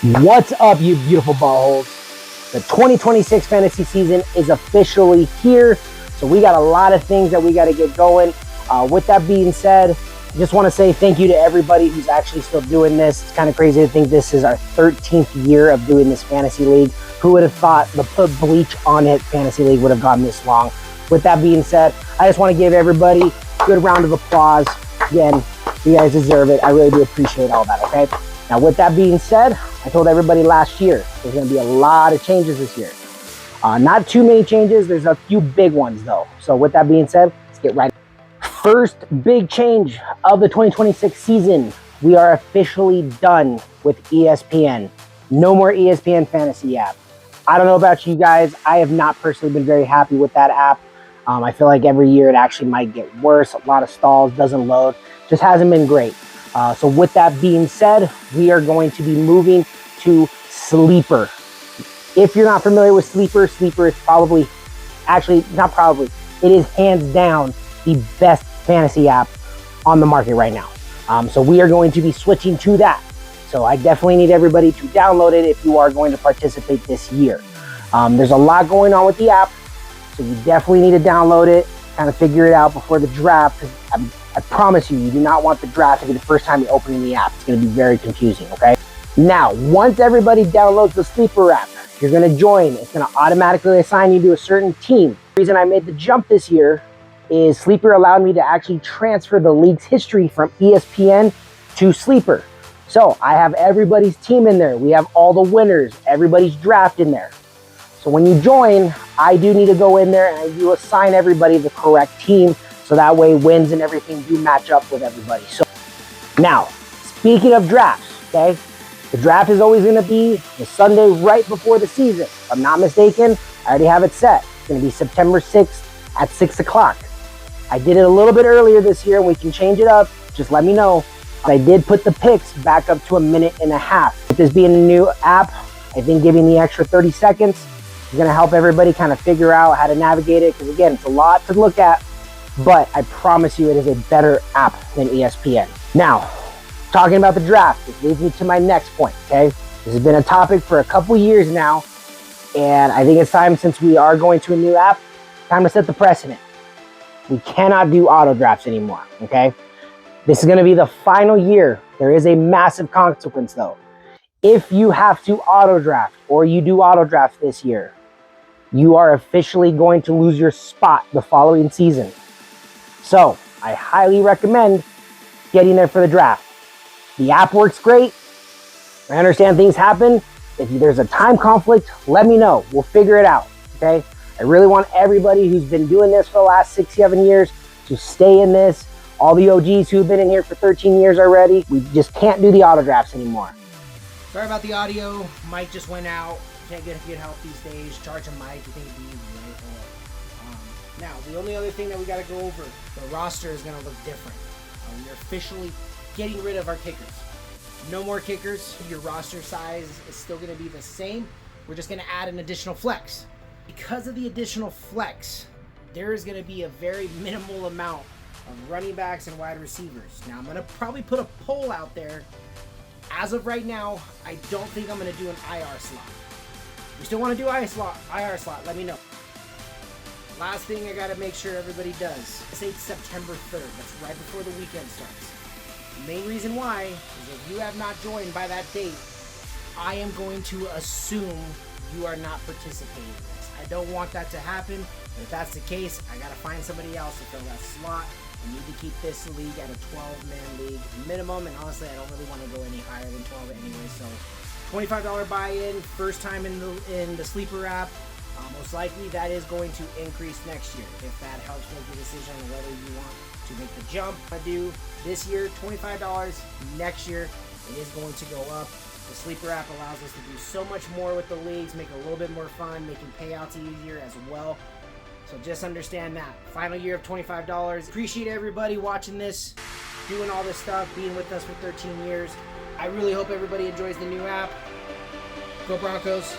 What's up, you beautiful ball holes? The 2026 fantasy season is officially here, so we got a lot of things that we got to get going. With that being said, I just want to say thank you to everybody who's actually still doing this. It's kind of crazy to think this is our 13th year of doing this fantasy league. Who would have thought the Put Bleach on It fantasy league would have gone this long? With that being said, I just want to give everybody a good round of applause. Again, you guys deserve it. I really do appreciate all that, okay? Now, with that being said, I told everybody last year there's going to be a lot of changes this year. Not too many changes. There's a few big ones, though. So with that being said, let's get right. First big change of the 2026 season. We are officially done with ESPN. No more ESPN Fantasy app. I don't know about you guys. I have not personally been very happy with that app. I feel like every year it actually might get worse. A lot of stalls, doesn't load. Just hasn't been great. So with that being said, we are going to be moving to Sleeper. If you're not familiar with Sleeper, Sleeper is probably, actually not probably, it is hands down the best fantasy app on the market right now. So we are going to be switching to that. So I definitely need everybody to download it if you are going to participate this year. There's a lot going on with the app, so you definitely need to download it, kind of figure it out before the draft. I promise you, you do not want the draft to be the first time you're opening the app. It's going to be very confusing, okay? Now, once everybody downloads the Sleeper app, you're going to join. It's going to automatically assign you to a certain team. The reason I made the jump this year is Sleeper allowed me to actually transfer the league's history from ESPN to Sleeper. So I have everybody's team in there. We have all the winners, everybody's draft in there. So when you join, I do need to go in there and I do assign everybody the correct team. So that way wins and everything do match up with everybody. So now, speaking of drafts, okay? The draft is always going to be the Sunday right before the season. If I'm not mistaken, I already have it set. It's going to be September 6th at 6 o'clock. I did it a little bit earlier this year. We can change it up. Just let me know. I did put the picks back up to a minute and a half. With this being a new app, I think giving the extra 30 seconds is going to help everybody kind of figure out how to navigate it. Because again, it's a lot to look at. But I promise you it is a better app than ESPN. Now, talking about the draft, this leads me to my next point, okay? This has been a topic for a couple years now, and I think it's time, since we are going to a new app, time to set the precedent. We cannot do auto drafts anymore, okay? This is gonna be the final year. There is a massive consequence though. If you have to auto draft or you do auto draft this year, you are officially going to lose your spot the following season. So I highly recommend getting there for the draft. The app works great. I understand things happen. If there's a time conflict, let me know. We'll figure it out, okay? I really want everybody who's been doing this for the last 6-7 years to stay in this. All the OGs who've been in here for 13 years already, we just can't do the auto drafts anymore. Sorry about the audio. Mic just went out. Can't get good help these days. Charge a mic. You think it'd be easy, right? Now, the only other thing that we got to go over, the roster is going to look different. We're officially getting rid of our kickers. No more kickers. Your roster size is still going to be the same. We're just going to add an additional flex. Because of the additional flex, there is going to be a very minimal amount of running backs and wide receivers. Now, I'm going to probably put a poll out there. As of right now, I don't think I'm going to do an IR slot. If you still want to do IR slot, let me know. Last thing I gotta make sure everybody does. It's September 3rd. That's right before the weekend starts. The main reason why is if you have not joined by that date, I am going to assume you are not participating in this. I don't want that to happen. But if that's the case, I gotta find somebody else to fill that slot. I need to keep this league at a 12-man league minimum, and honestly, I don't really want to go any higher than 12 anyway. So, $25 buy-in, first time in the Sleeper app. Most likely that is going to increase next year if that helps make the decision on whether you want to make the jump. I do this year $25, next year it is going to go up. The Sleeper app allows us to do so much more with the leagues, make it a little bit more fun, making payouts easier as well. So just understand that. Final year of $25. Appreciate everybody watching this, doing all this stuff, being with us for 13 years. I really hope everybody enjoys the new app. Go Broncos.